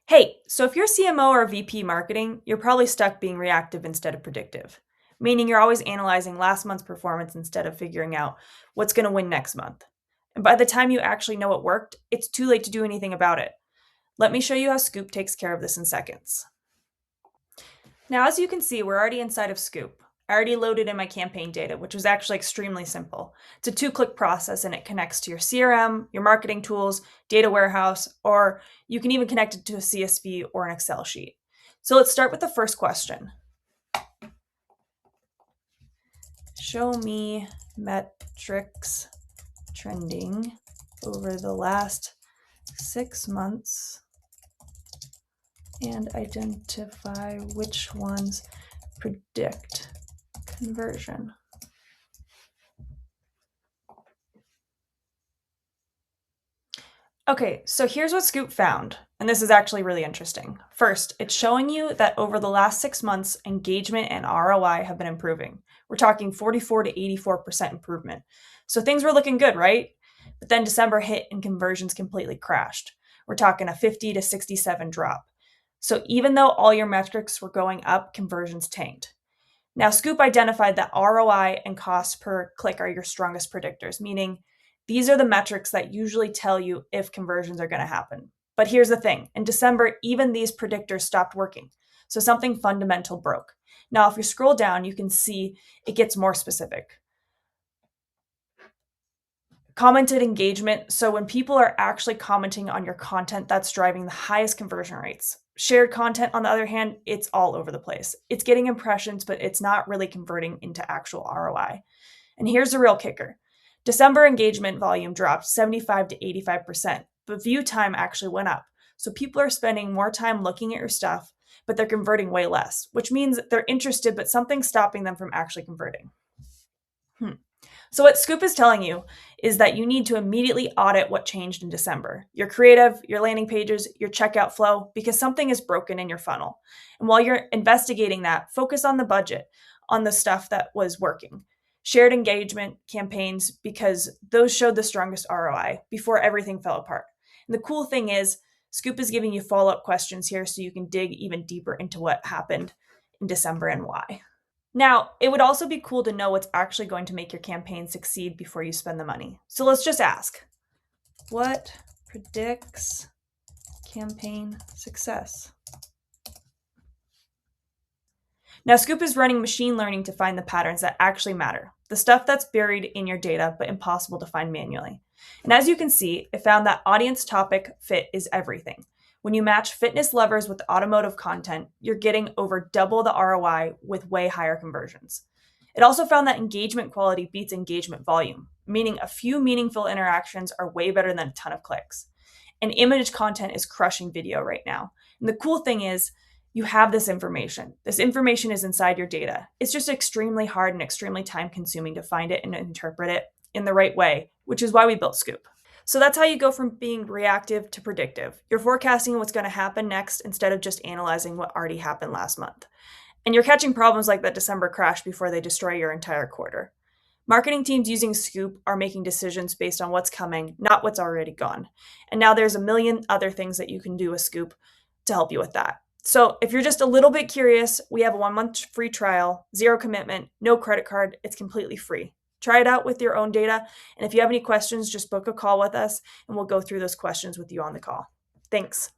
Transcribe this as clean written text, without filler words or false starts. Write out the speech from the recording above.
Hey, so if you're CMO or VP marketing, you're probably stuck being reactive instead of predictive, meaning you're always analyzing last month's performance instead of figuring out what's going to win next month. And by the time you actually know it worked, it's too late to do anything about it. Let me show you how Scoop takes care of this in seconds. Now, as you can see, we're already inside of Scoop. I already loaded in my campaign data, which was actually extremely simple. It's a 2-click process and it connects to your CRM, your marketing tools, data warehouse, or you can even connect it to a CSV or an Excel sheet. So let's start with the first question. Show me metrics trending over the last 6 months and identify which ones predict conversion. Okay, so here's what Scoop found, and this is actually really interesting. First, it's showing you that over the last 6 months, engagement and ROI have been improving. We're talking 44 to 84% improvement. So things were looking good, right? But then December hit and conversions completely crashed. We're talking a 50 to 67 drop. So even though all your metrics were going up, conversions tanked. Now, Scoop identified that ROI and cost per click are your strongest predictors, meaning these are the metrics that usually tell you if conversions are going to happen. But here's the thing. In December, even these predictors stopped working. So something fundamental broke. Now, if you scroll down, you can see it gets more specific. Commented engagement. So when people are actually commenting on your content, that's driving the highest conversion rates. Shared content, on the other hand, it's all over the place. It's getting impressions, but it's not really converting into actual ROI. And here's the real kicker. December engagement volume dropped 75 to 85%, but view time actually went up. So people are spending more time looking at your stuff, but they're converting way less, which means they're interested, but something's stopping them from actually converting. So what Scoop is telling you is that you need to immediately audit what changed in December. Your creative, your landing pages, your checkout flow, because something is broken in your funnel. And while you're investigating that, focus on the budget, on the stuff that was working. Shared engagement campaigns, because those showed the strongest ROI before everything fell apart. And the cool thing is, Scoop is giving you follow-up questions here so you can dig even deeper into what happened in December and why. Now, it would also be cool to know what's actually going to make your campaign succeed before you spend the money. So let's just ask, what predicts campaign success? Now, Scoop is running machine learning to find the patterns that actually matter, the stuff that's buried in your data but impossible to find manually. And as you can see, it found that audience topic fit is everything. When you match fitness lovers with automotive content, you're getting over double the ROI with way higher conversions. It also found that engagement quality beats engagement volume, meaning a few meaningful interactions are way better than a ton of clicks. And image content is crushing video right now. And the cool thing is, you have this information. This information is inside your data. It's just extremely hard and extremely time consuming to find it and interpret it in the right way, which is why we built Scoop. So that's how you go from being reactive to predictive. You're forecasting what's going to happen next instead of just analyzing what already happened last month. And you're catching problems like that December crash before they destroy your entire quarter. Marketing teams using Scoop are making decisions based on what's coming, not what's already gone. And now there's a million other things that you can do with Scoop to help you with that. So if you're just a little bit curious, we have a 1-month free trial, 0 commitment, no credit card. It's completely free. Try it out with your own data. And if you have any questions, just book a call with us and we'll go through those questions with you on the call. Thanks.